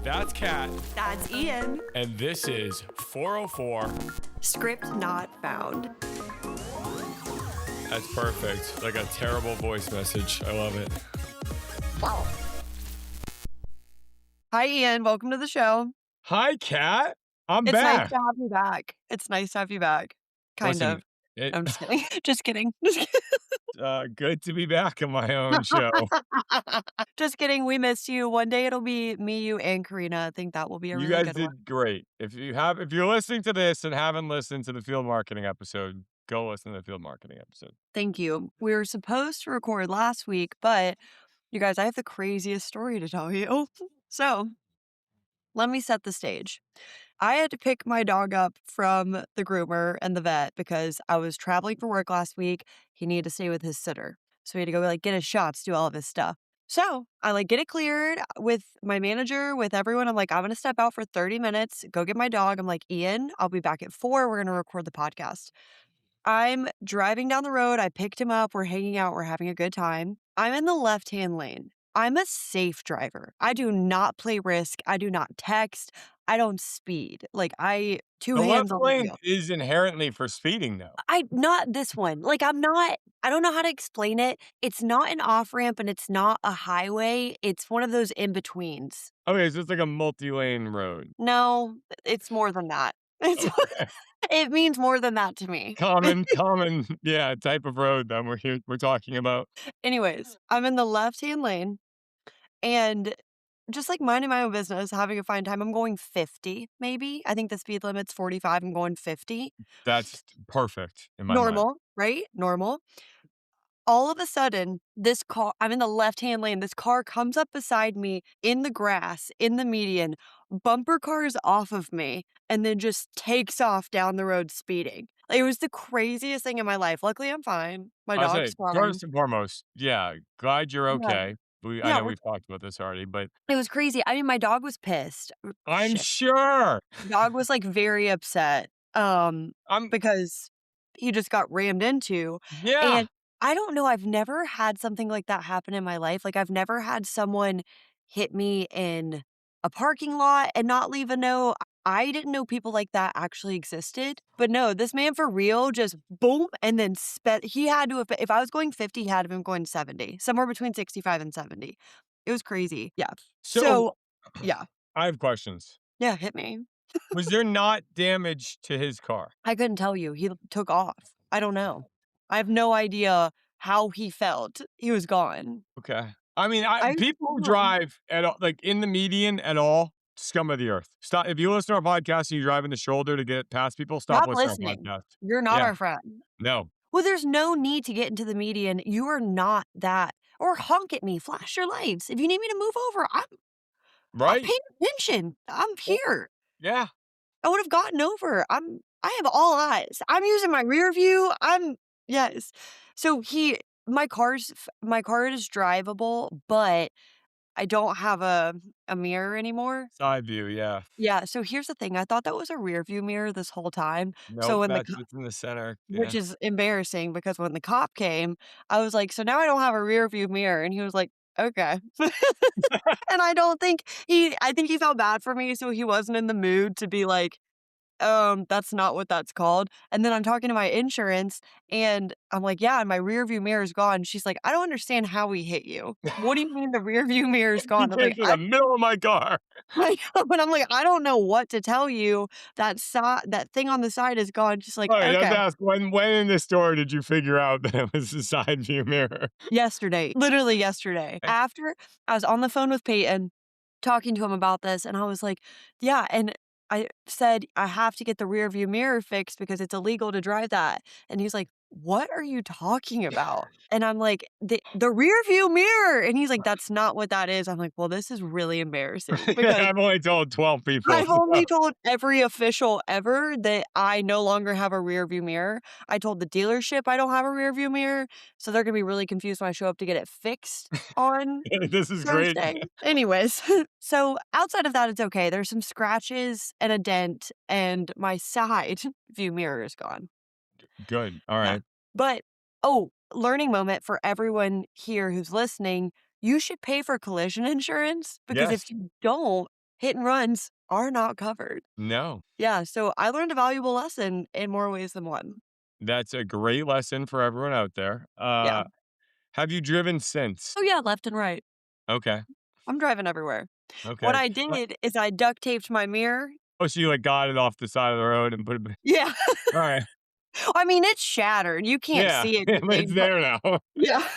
That's Kat. That's Ian. And this is 404. Script not found. That's perfect. Like a terrible voice message. I love it. Wow. Hi, Ian. Welcome to the show. Hi, Kat. I'm It's back. nice to have you back. It's nice to have you back. Kind Listen, of. I'm just kidding. Just kidding. good to be back on my own show. Just kidding. We missed you. One day it'll be me, you, and Karina. I think that will be a You really guys good did one. great. If you're listening to this and haven't listened to the field marketing episode, go listen to the field marketing episode. Thank you. We were supposed to record last week, but you guys, I have the craziest story to tell you. So let me set the stage. I had to pick my dog up from the groomer and the vet because I was traveling for work last week. He needed to stay with his sitter. So he had to go get his shots, do all of his stuff. So I get it cleared with my manager, with everyone. I'm I'm going to step out for 30 minutes, go get my dog. I'm Ian, I'll be back at 4. We're going to record the podcast. I'm driving down the road. I picked him up. We're hanging out. We're having a good time. I'm in the left-hand lane. I'm a safe driver. I do not play risk. I do not text. I don't speed. Two The hands left on the lane wheel. is inherently for speeding, though. Not this one. I don't know how to explain it. It's not an off-ramp and it's not a highway. It's one of those in-betweens. Okay, so it's like a multi-lane road. No, it's more than that. Okay. It means more than that to me. Common, yeah, type of road that we're talking about. Anyways, I'm in the left-hand lane and just minding my own business, having a fine time. I'm going 50, maybe. I think the speed limit's 45. I'm going 50. That's perfect in my mind. Normal, right? Normal. All of a sudden, this car, I'm in the left-hand lane. This car comes up beside me in the grass, in the median, bumper cars off of me, and then just takes off down the road speeding. It was the craziest thing in my life. Luckily, I'm fine. My I say, dog's fine. first and foremost, yeah, glad you're Yeah. okay. I Yeah, know we've talked about this already, but it was crazy. I mean, my dog was pissed. I'm Shit. sure. Dog was very upset because he just got rammed into. Yeah. And I don't know, I've never had something like that happen in my life. I've never had someone hit me in a parking lot and not leave a note. I didn't know people like that actually existed. But no, this man for real just boom and then he had to have, if I was going 50, he had to have been going 70, somewhere between 65 and 70. It was crazy. Yeah. So yeah. I have questions. Yeah, hit me. Was there not damage to his car? I couldn't tell you. He took off. I don't know. I have no idea how he felt. He was gone. Okay. I mean, people who don't know. drive at all, in the median at all, scum of the earth. Stop. If you listen to our podcast and you drive in the shoulder to get past people, stop listening to our podcast. You're not Yeah. our friend. No. Well, there's no need to get into the median. You are not that. Or honk at me. Flash your lights. If you need me to move over, I'm Right? paying attention. I'm here. Yeah. I would have gotten over. I have all eyes. I'm using my rear view. Yes. So my car is drivable, but I don't have a mirror anymore. Side view, yeah. Yeah. So here's the thing. I thought that was a rear view mirror this whole time. So No, when that's it's in the center. which is embarrassing because when the cop came, I was like, so now I don't have a rear view mirror. And he was like, okay. And I think he felt bad for me. So he wasn't in the mood to be like, that's not what that's called. And then I'm talking to my insurance and I'm like, yeah, and my rear view mirror is gone. She's like, I don't understand how we hit you. What do you mean the rear view mirror is gone? You came to the middle of my car. I know, but I'm like, I don't know what to tell you. That thing on the side is gone. She's like, Right, okay. I ask, when in the store did you figure out that it was a side view mirror? Yesterday, literally yesterday. After I was on the phone with Peyton talking to him about this, and I was like, yeah, and I said, I have to get the rear view mirror fixed because it's illegal to drive that. And he's like, what are you talking about? And I'm like, the rear view mirror. And he's like, that's not what that is. I'm like, well, this is really embarrassing. Because I've only told 12 people. I've only told every official ever that I no longer have a rear view mirror. I told the dealership I don't have a rear view mirror. So they're going to be really confused when I show up to get it fixed on This is Thursday. great. Anyways, so outside of that, it's okay. There's some scratches and a dent, and my side view mirror is gone. Good. All right. But, learning moment for everyone here who's listening, you should pay for collision insurance because if Yes. you don't, hit and runs are not covered. No. Yeah, so I learned a valuable lesson in more ways than one. That's a great lesson for everyone out there. Yeah. Have you driven since? Oh, yeah, left and right. Okay. I'm driving everywhere. What Okay. I What did is I duct taped my mirror. oh, so you, like, got it off the side of the road and put it b Yeah. alright. I mean, it's shattered. You can't Yeah. see Yeah, but it's anything, but there now. yeah.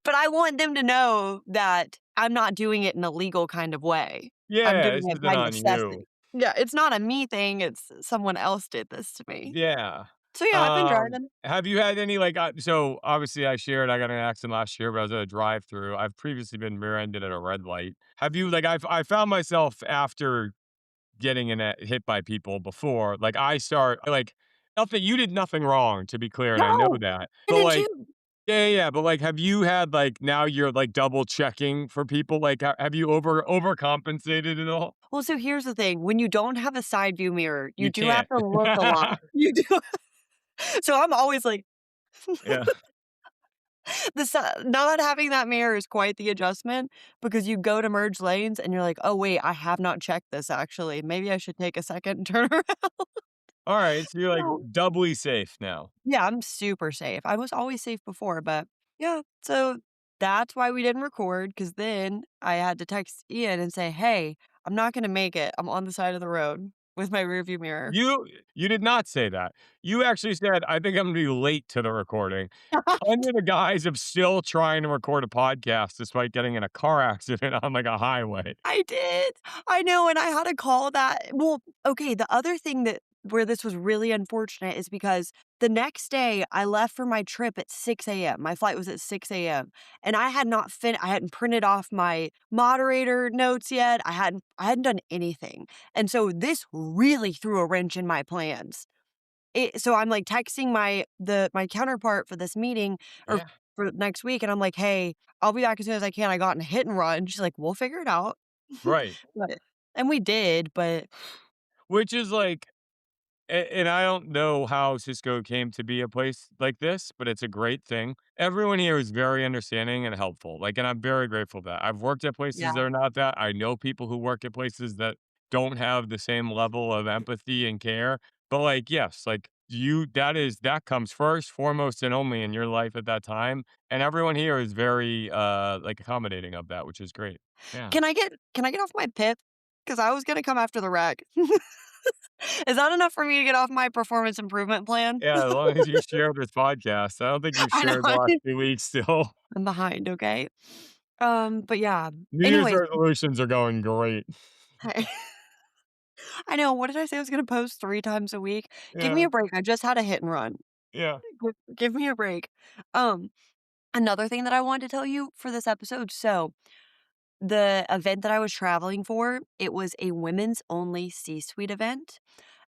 But I want them to know that I'm not doing it in a legal kind of way. I'm Yeah, doing this it isn't by on you. necessity. Yeah, it's not a me thing, it's someone else did this to me. Yeah. So, yeah, I've been driving. Have you had any, like, so obviously I shared I got in an accident last year, but I was at a drive-through. I've previously been rear-ended at a red light. Have you like, I found myself after getting in a hit by people before, like, I start like, nothing you did nothing wrong, to be clear, and I know No, that. I But, did like too. yeah, yeah, yeah, but, like, have you had, like now you're, like, double checking for people? Like, have you overcompensated at all? Well, so here's the thing, when you don't have a side view mirror, you You do have can't. to look a lot. You do. So I'm always like Yeah. not having that mirror is quite the adjustment because you go to merge lanes and you're like, "Oh, wait, I have not checked this actually. Maybe I should take a second and turn around." Alright, so you're, like, No. doubly safe now. Yeah, I'm super safe. I was always safe before, but yeah, so that's why we didn't record because then I had to text Ian and say, "Hey, I'm not gonna make it. I'm on the side of the road with my rearview mirror." You did not say that. You actually said, "I think I'm gonna be late to the recording," under the guise of still trying to record a podcast despite getting in a car accident on, like, a highway. I did. I know, and I had to call that well, okay, the other thing that where this was really unfortunate is because the next day I left for my trip at 6 AM. My flight was at 6 AM, and I hadn't printed off my moderator notes yet. I hadn't done anything. And so this really threw a wrench in my plans. So I'm, like, texting my counterpart for this meeting or Yeah. for next week, and I'm like, "Hey, I'll be back as soon as I can. I got in a hit and run." She's like, "We'll figure it out." Right. But and we did, but Which is, like and I don't know how Cisco came to be a place like this, but it's a great thing. Everyone here is very understanding and helpful. Like, and I'm very grateful for that. I've worked at places that yeah. are not that. I know people who work at places that don't have the same level of empathy and care. But like, yes, like that comes first, foremost, and only in your life at that time. And everyone here is very like accommodating of that, which is great. Yeah. Can I get off my pip? Because I was gonna come after the wreck. Is that enough for me to get off my performance improvement plan? Yeah, as long as you share this podcast. I don't think you've I know shared the last 2 weeks still. I'm behind, okay? But yeah. New Year's Anyways, resolutions are going great. I know, what did I say I was gonna post 3 times a week? Give me Yeah, a break, I just had a hit and run. yeah. Give me a break. Um, Another thing that I wanted to tell you for this episode, so the event that I was traveling for, it was a women's only C-suite event,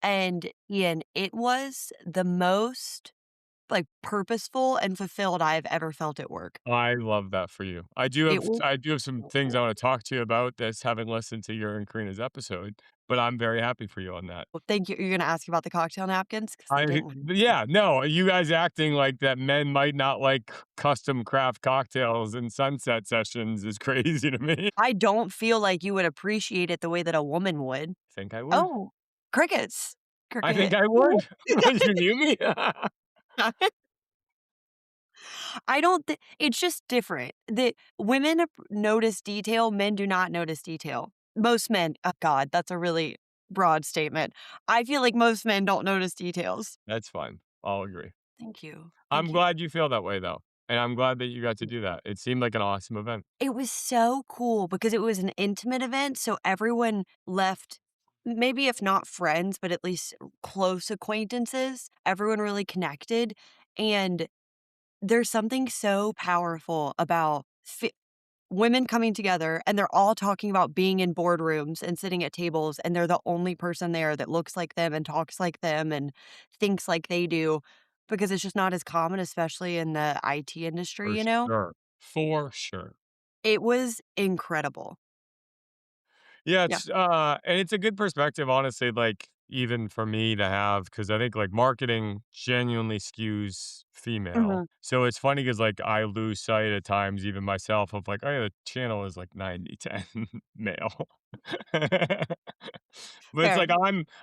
and Ian, it was the most, like, purposeful and fulfilled I've ever felt at work. I love that for you. It was I do have some so things I cool. wanna talk to you about that's having listened to your and Karina's episode, but I'm very happy for you on that. Well, thank you. You're gonna ask about the cocktail napkins because they I didn't. yeah, no, you guys acting like that men might not like custom craft cocktails and sunset sessions is crazy to me. I don't feel like you would appreciate it the way that a woman would. Think I would. Oh, crickets. I think Cricket. I would. Would you mute me? I don't thi it's just different. The women notice detail, men do not notice detail. Most men God, that's a really broad statement. I feel like most men don't notice details. That's fine. I'll agree. Thank you. I'm Thank you. glad you feel that way though, and I'm glad that you got to do that. It seemed like an awesome event. It was so cool because it was an intimate event, so everyone left maybe if not friends, but at least close acquaintances. Everyone really connected, and there's something so powerful about women coming together, and they're all talking about being in boardrooms and sitting at tables, and they're the only person there that looks like them and talks like them and thinks like they do, because it's just not as common, especially in the IT industry, For you know? sure. For sure. It was incredible. Yeah, Yeah. and it's a good perspective, honestly, like, even for me to have, because I think, like, marketing genuinely skews female. Mhm. So it's funny because like I lose sight at times, even myself, of like, oh yeah, the channel is like 90-10 male. But it's Fair. like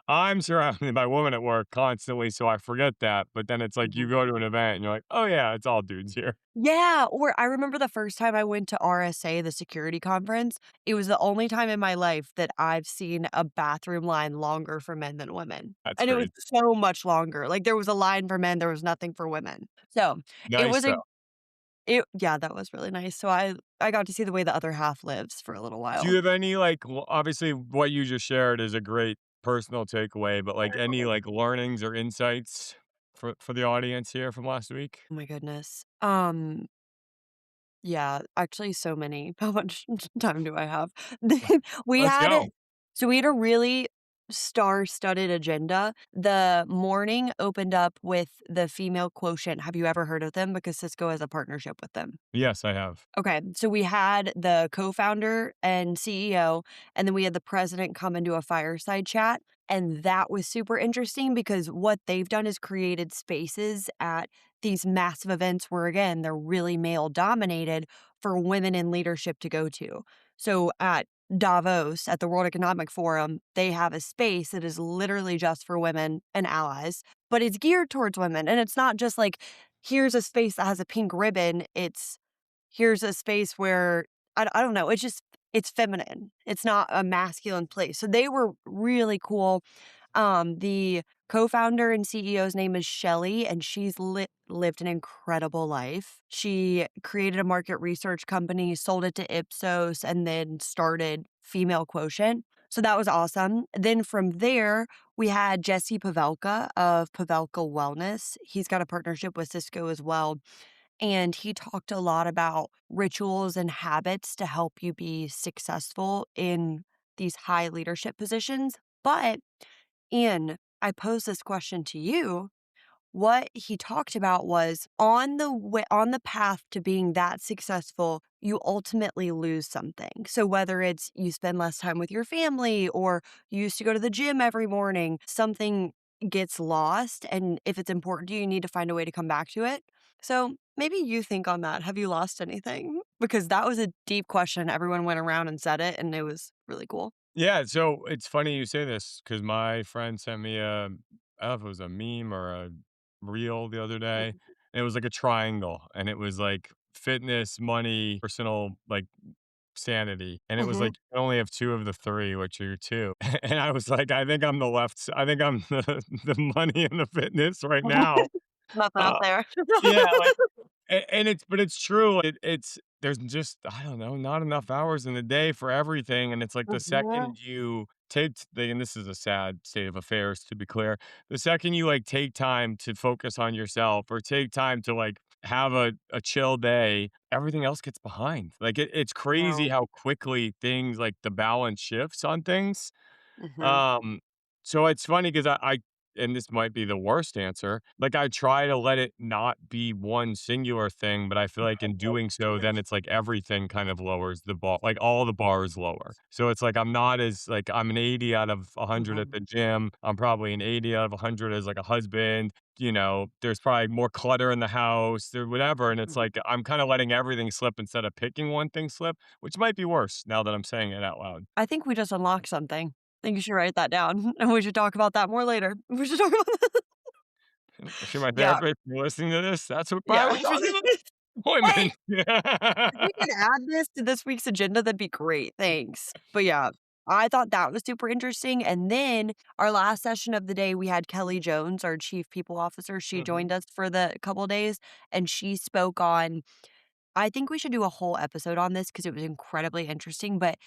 I'm surrounded by women at work constantly, so I forget that. But then it's like you Mhm. go to an event and you're like, oh yeah, it's all dudes here. Yeah, or I remember the first time I went to RSA, the security conference, it was the only time in my life that I've seen a bathroom line longer for men than women, That's and it was crazy. so much longer, like, there was a line for men, there was nothing for women. So, it Nice was though. a it yeah, that was really nice. So I got to see the way the other half lives for a little Do you while. have any like obviously what you just shared is a great personal takeaway, but like any like learnings or insights for the audience here from last week? Oh my goodness. Yeah, actually so many. How much time do I have? We Let's had go. it so we had a really star-studded agenda. The morning opened up with the female quotient. Have you ever heard of them? Because Cisco has a partnership with them. Yes, I have. Okay, so we had the co-founder and CEO, and then we had the president come and do a fireside chat, and that was super interesting because what they've done is created spaces at these massive events where, again, they're really male dominated for women in leadership to go to. So at Davos, at the World Economic Forum, they have a space that is literally just for women and allies, but it's geared towards women, and it's not just like, here's a space that has a pink ribbon. It's here's a space where I don't know, it's just it's feminine. It's not a masculine place. So they were really cool. The co-founder and CEO's name is Shelly, and she's lived an incredible life. She created a market research company, sold it to Ipsos, and then started Female Quotient. So that was awesome. Then from there, we had Jesse Pavelka of Pavelka Wellness. He's got a partnership with Cisco as well. And he talked a lot about rituals and habits to help you be successful in these high leadership positions. But I posed this question to you. What he talked about was on the path to being that successful, you ultimately lose something. So whether it's you spend less time with your family or you used to go to the gym every morning, something gets lost. And if it's important to you, you need to find a way to come back to it. So maybe you think on that. Have you lost anything? Because that was a deep question. Everyone went around and said it, and it was really cool. Yeah, so it's funny you say this because my friend sent me I don't know if it was a meme or a reel the other day. Mhm. And it was like a triangle, and it was like fitness, money, personal, like sanity. And it was Mhm. like you only have two of the three, which are your two. And I was like, I think I'm the left. I think I'm the money and the fitness right now. Nothing up Uh, there. yeah, like and it's but it's true. It's there's just I don't know, not enough hours in the day for everything, and it's like the Mhm. second you take and this is a sad state of affairs to be clear. The second you like take time to focus on yourself or take time to like have a chill day, everything else gets behind. Like it's crazy No. how quickly things like the balance shifts on things. Mhm. um, so it's funny because I and this might be the worst answer, like, I try to let it not be one singular thing, but I feel like in doing so, then it's like everything kind of lowers the bar like, all the bars lower. So it's like I'm not as like, I'm an 80 out of 100 at Mhm. the gym, I'm probably an 80 out of 100 as, like, a husband, there's probably more clutter in the house or whatever, and it's Mhm. like, I'm kinda letting everything slip instead of picking one thing slip, which might be worse now that I'm saying it out loud. I think we just unlocked something. I think you should write that down, and we should talk about that more later. We should talk about that. If you're my Yeah, therapist, you're listening to this, that's what yeah. probably we're talking about. Hey, Appointment. if we could add this to this week's agenda, that'd be great, thanks. But yeah, I thought that was super interesting, and then our last session of the day, we had Kelly Jones, our chief people officer. She Mhm. joined us for the couple days, and she spoke on I think we should do a whole episode on this because it was incredibly interesting, but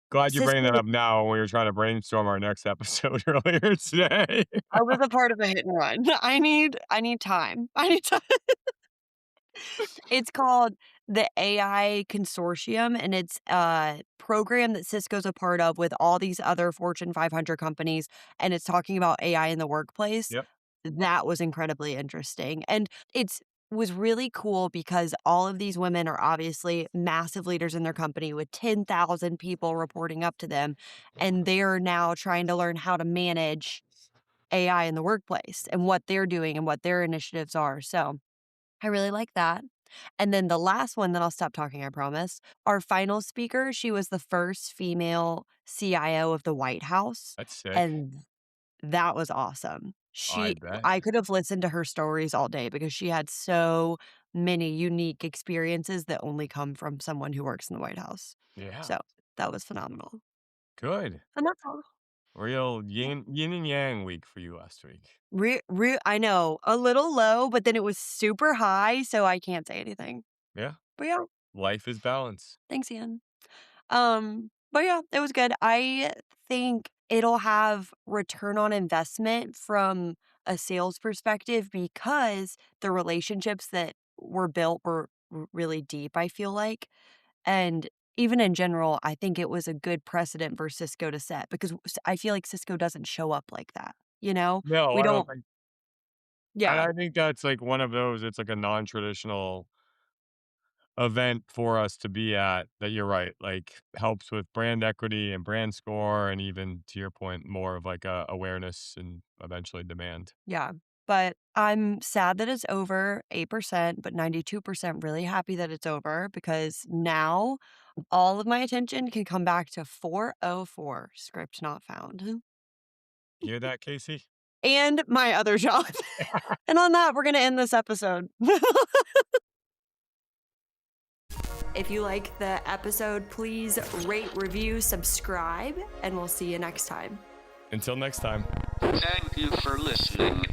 Glad you bring Cisco that up now when we were trying to brainstorm our next episode earlier today. I was a part of a hit and run. I need time. I need time. It's called the AI Consortium, and it's a program that Cisco's a part of with all these other Fortune 500 companies, and it's talking about AI in the workplace. Yep. That was incredibly interesting, and it's was really cool because all of these women are obviously massive leaders in their company with 10,000 people reporting up to them, and they're now trying to learn how to manage AI in the workplace and what they're doing and what their initiatives are. So I really like that. And then the last one, then I'll stop talking, I promise. Our final speaker, she was the first female CIO of the White House. That's sick. And that was awesome. I bet. I could have listened to her stories all day because she had so many unique experiences that only come from someone who works in the White House. Yeah. So that was phenomenal. Good. And that's all. Real yin and yang week for you last week. I know, a little low, but then it was super high, so I can't say anything. Yeah. But yeah, Life is balance. thanks, Ian. But yeah, it was good. I think it'll have return on investment from a sales perspective because the relationships that were built were really deep, I feel like. And even in general, I think it was a good precedent for Cisco to set because I feel like Cisco doesn't show up like that. You know, No, we I don't don't, think and yeah, I think that's, like, one of those it's like a non-traditional event for us to be at that you're right, like, helps with brand equity and brand score and even, to your point, more of, like, a awareness and eventually demand. yeah. But I'm sad that it's over 8%, but 92% really happy that it's over because now all of my attention can come back to 404 script not found Hear that, Casey? and my other job. And on that, we're going to end this episode. If you like the episode, please rate, review, subscribe, and we'll see you next time. Until next time. Thank you for listening.